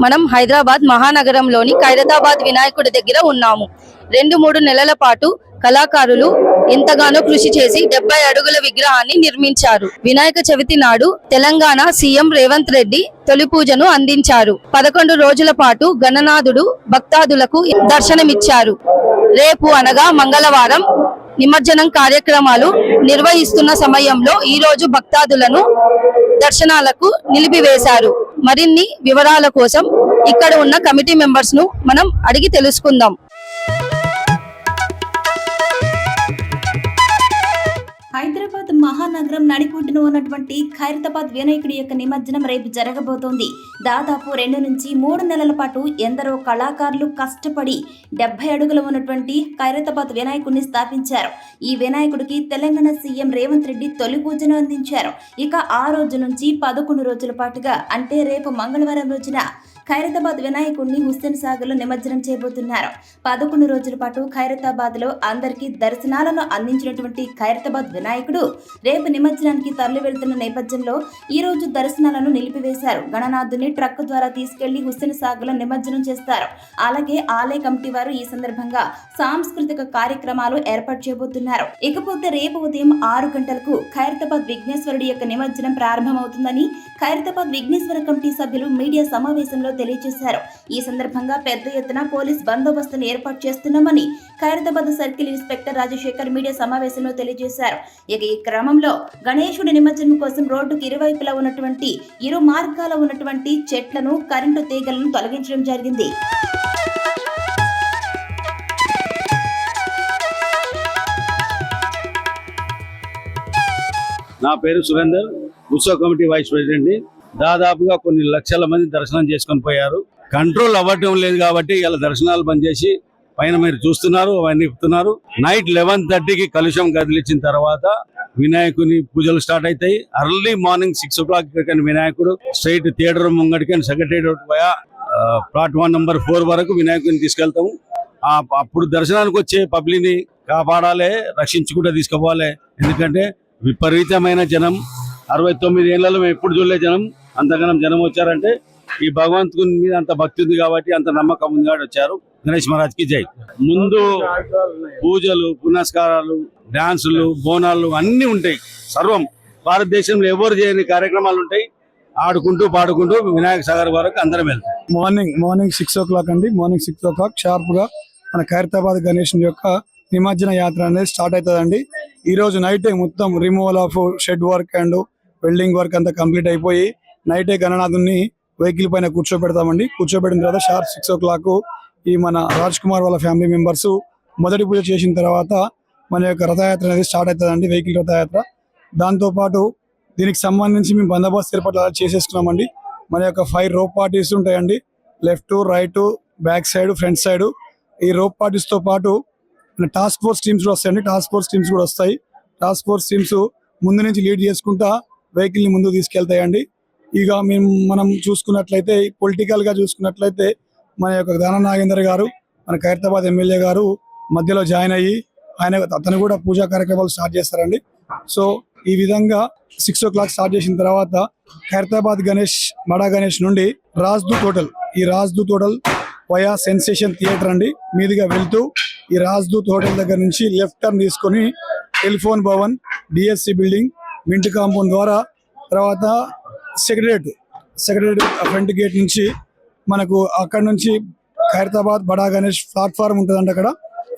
మనం హైదరాబాద్ మహానగరంలోని ఖైరతాబాద్ వినాయకుడి దగ్గర ఉన్నాము. 2-3 నెలల పాటు కళాకారులు ఎంతగానో కృషి చేసి 70 అడుగుల విగ్రహాన్ని నిర్మించారు. వినాయక చవితి నాడు తెలంగాణ సీఎం రేవంత్ రెడ్డి తొలి పూజను అందించారు. 11 రోజుల పాటు గణనాథుడు భక్తాదులకు దర్శనమిచ్చారు. రేపు అనగా మంగళవారం నిమజ్జనం కార్యక్రమాలు నిర్వహిస్తున్న సమయంలో ఈ రోజు భక్తాదులను దర్శనాలకు నిలిపివేశారు. మరిన్ని వివరాల కోసం ఇక్కడ ఉన్న కమిటీ మెంబర్స్ ను మనం అడిగి తెలుసుకుందాం. హైదరాబాద్ మహానగరం నడిబొడ్డున ఉన్నటువంటి ఖైరతాబాద్ వినాయకుడి యొక్క నిమజ్జనం రేపు జరగబోతోంది. దాదాపు 2 నుంచి 3 నెలల పాటు ఎందరో కళాకారులు కష్టపడి 70 అడుగులు ఉన్నటువంటి ఖైరతాబాద్ వినాయకుడిని స్థాపించారు. ఈ వినాయకుడికి తెలంగాణ సీఎం రేవంత్ రెడ్డి తొలి పూజను అందించారు. ఇక ఆ రోజు నుంచి 11 రోజుల పాటుగా అంటే రేపు మంగళవారం రోజున ఖైరతాబాద్ వినాయకుడిని హుస్సేన్ సాగర్ లో నిమజ్జనం చేయబోతున్నారు. 11 రోజుల పాటు ఖైరతాబాద్ లో అందరికీ దర్శనాలను అందించినటువంటి ఖైరతాబాద్ వినాయకుడు రేపు నిమజ్జనానికి తరలి వెళ్తున్న నేపథ్యంలో ఈ రోజు దర్శనాలను నిలిపివేశారు. గణనాథుని ట్రక్ ద్వారా తీసుకెళ్లి హుస్సేన్ సాగర్ లో నిమజ్జనం చేస్తారు. అలాగే ఆలయ కమిటీ వారు ఈ సందర్భంగా సాంస్కృతిక కార్యక్రమాలు ఏర్పాటు చేయబోతున్నారు. ఇకపోతే రేపు ఉదయం 6 గంటలకు ఖైరతాబాద్ విఘ్నేశ్వరుడి యొక్క నిమజ్జనం ప్రారంభమవుతుందని ఖైరతాబాద్ విఘ్నేశ్వర కమిటీ సభ్యులు మీడియా సమావేశంలో తెలియజేశారు. ఈ సందర్భంగా పెద్ద ఎత్తున పోలీస్ బందోబస్తును ఏర్పాటు చేస్తున్నామని Khairatabad circle inspector Rajasekhar media సమావేశంలో తెలియజేశారు. ఇక ఈ క్రమంలో గణేశుడి నిమజ్జనం కోసం రోడ్డుకు ఇరువైపులా ఉన్నటువంటి ఇరు మార్గాల ఉన్నటువంటి చెట్లను కరెంటు తీగలను తొలగించడం జరిగింది. నా పేరు సురేందర్, ఉత్సవ కమిటీ వైస్ ప్రెసిడెంట్. దాదాపుగా కొన్ని లక్షల మంది దర్శనం చేసుకొని పోయారు. కంట్రోల్ అవ్వటం లేదు కాబట్టి ఇలా దర్శనాలు బంద్ చేసి పైన మీరు చూస్తున్నారు అవన్నీ ఇస్తున్నారు. నైట్ 11:30కి కలుషం కదిలించిన తర్వాత వినాయకుని పూజలు స్టార్ట్ అవుతాయి. అర్లీ మార్నింగ్ 6 o'clock వినాయకుడు స్ట్రైట్ థియేటర్ ముంగడికి సెక్రటేరియట్ పోయా ప్లాట్ఫామ్ నెంబర్ 4 వరకు వినాయకుని తీసుకెళ్తాము. అప్పుడు దర్శనానికి వచ్చే పబ్లిక్ ని కాపాడాలి, రక్షించుకుంటూ తీసుకుపోవాలి. ఎందుకంటే విపరీతమైన జనం, 69 ఏళ్లలో మేము ఎప్పుడు చూడలే జనం, అంతగానం జనం వచ్చారంటే ఈ భగవంతుని మీద అంత భక్తి ఉంది కాబట్టి, అంత నమ్మకం ఉంది కాబట్టి వచ్చారు. గణేష్ మహారాజ్ కి జై. ముందు పూజలు, పునస్కారాలు, డాన్సులు, బోనాలు అన్ని ఉంటాయి. సర్వం భారతదేశంలో ఎవరు చేయని కార్యక్రమాలు ఉంటాయి. ఆడుకుంటూ పాడుకుంటూ వినాయక సాగర్ వరకు అందరం వెళ్తాం. మార్నింగ్ 6 o'clock అండి. మార్నింగ్ 6 o'clock షార్ప్ గా మన ఖైరతాబాద్ గణేష్ యొక్క నిమజ్జన యాత్ర అనేది స్టార్ట్ అవుతుందండి. ఈ రోజు నైటే మొత్తం removal of shed work and welding work అంతా కంప్లీట్ అయిపోయి నైటే గణనాథుని వెహికల్ పైన కూర్చోబెడతామండి. కూర్చోబెట్టిన తర్వాత షార్ప్ 6 o'clock ఈ మన రాజ్ కుమార్ వాళ్ళ ఫ్యామిలీ మెంబర్స్ మొదటి పూజ చేసిన తర్వాత మన యొక్క రథయాత్ర అనేది స్టార్ట్ అవుతుందండి, వెహికల్ రథయాత్ర. దాంతో పాటు దీనికి సంబంధించి మేము బందోబస్తు ఏర్పాట్లు చేసేసుకున్నామండి. మన యొక్క 5 రోప్ పార్టీస్ ఉంటాయండి, left, right, back side, front side. ఈ రోప్ పార్టీస్ తో పాటు టాస్క్ ఫోర్స్ టీమ్స్ కూడా వస్తాయండి. టాస్క్ ఫోర్స్ టీమ్స్ కూడా వస్తాయి. టాస్క్ ఫోర్స్ టీమ్స్ ముందు నుంచి లీడ్ చేసుకుంటా వెహికల్ ని ముందుకు తీసుకెళ్తాయండి. ఇక మనం చూసుకున్నట్లయితే పొలిటికల్ గా చూసుకున్నట్లయితే మన యొక్క దానం నాగేందర్ గారు, మన ఖైరతాబాద్ ఎమ్మెల్యే గారు మధ్యలో జాయిన్ అయ్యి అతను కూడా పూజా కార్యక్రమాలు స్టార్ట్ చేస్తారండి. సో ఈ విధంగా 6 o'clock స్టార్ట్ చేసిన తర్వాత ఖైరతాబాద్ గణేష్, బడా గణేష్ నుండి రాజ్దూత్ హోటల్, ఈ Rajdoot hotel via sensation theatre అండి మీదుగా వెళ్తూ ఈ రాజ్దూత్ హోటల్ దగ్గర నుంచి లెఫ్ట్ టర్న్ తీసుకొని telephone Bhavan, DSC building, mint compound ద్వారా తర్వాత సెక్రటరేట్ ఫ్రంట్ గేట్ నుంచి మనకు అక్కడ నుంచి ఖైరతాబాద్ బడా గణేష్ ప్లాట్ఫామ్ ఉంటుందండి. అక్కడ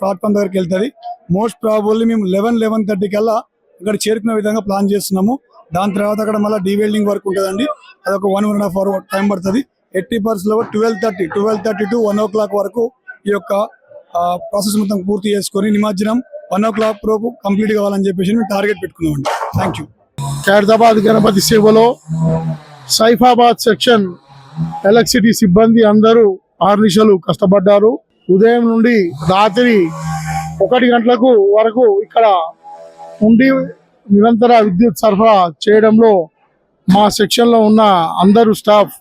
ప్లాట్ఫామ్ దగ్గరికి వెళ్తుంది. మోస్ట్ ప్రాబబ్లీ మేము 11:30 కల్లా ఇక్కడ చేరుకునే విధంగా ప్లాన్ చేస్తున్నాము. దాని తర్వాత అక్కడ మళ్ళీ డీవెల్డింగ్ వర్క్ ఉంటుందండి. అదొక 1.5 hour టైం పడుతుంది. 80% 12:30 to 1 o'clock వరకు ఈ యొక్క ప్రాసెస్ మొత్తం పూర్తి చేసుకొని నిమజ్జనం 1 o'clock లోపు కంప్లీట్ కావాలని చెప్పేసి మేము టార్గెట్ పెట్టుకున్నామండి. Thank you. ఖైరతాబాద్ గణపతి సేవలో సైఫాబాద్ సెక్షన్ ఎలక్ట్రిసిటీ సిబ్బంది అందరూ 6 నిమిషాలు కష్టపడ్డారు. ఉదయం నుండి రాత్రి 1 గంటలకు వరకు ఇక్కడ ఉండి నిరంతర విద్యుత్ సరఫరా చేయడంలో మా సెక్షన్లో ఉన్న అందరూ స్టాఫ్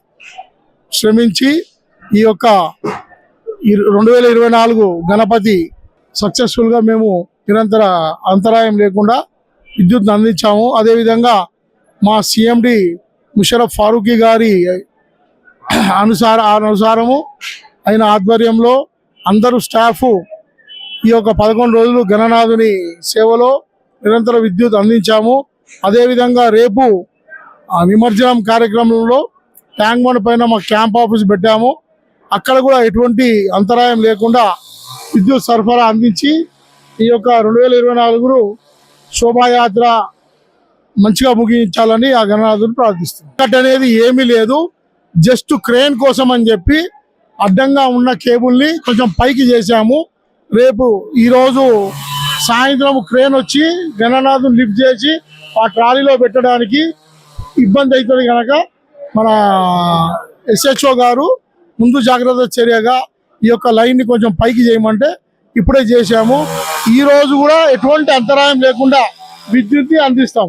శ్రమించి ఈ యొక్క 2024 గణపతి సక్సెస్ఫుల్గా మేము నిరంతర అంతరాయం లేకుండా విద్యుత్ అందించాము. అదేవిధంగా మా సిఎండి ముషరఫ్ ఫారూఖీ గారి అనుసారము ఆయన ఆధ్వర్యంలో అందరూ స్టాఫ్ ఈ యొక్క 11 రోజులు గణనాథుని సేవలో నిరంతర విద్యుత్ అందించాము. అదేవిధంగా రేపు నిమజ్జనం కార్యక్రమంలో ట్యాంక్ బండ్ పైన మా క్యాంప్ ఆఫీస్ పెట్టాము. అక్కడ కూడా ఎటువంటి అంతరాయం లేకుండా విద్యుత్ సరఫరా అందించి ఈ యొక్క 2024 శోభాయాత్ర మంచిగా ముగించాలని ఆ గణనాథుని ప్రార్థిస్తున్నాం. అనేది ఏమీ లేదు, జస్ట్ క్రేన్ కోసం అని చెప్పి అడ్డంగా ఉన్న కేబుల్ని కొంచెం పైకి చేశాము. రేపు ఈరోజు సాయంత్రం క్రేన్ వచ్చి గణనాథుని లిఫ్ట్ చేసి ఆ ట్రాలీలో పెట్టడానికి ఇబ్బంది అవుతుంది కనుక మన SHO గారు ముందు జాగ్రత్త చర్యగా ఈ యొక్క లైన్ని కొంచెం పైకి చేయమంటే ఇప్పుడే చేశాము. ఈ రోజు కూడా ఎటువంటి అంతరాయం లేకుండా విద్యుత్ని అందిస్తాం.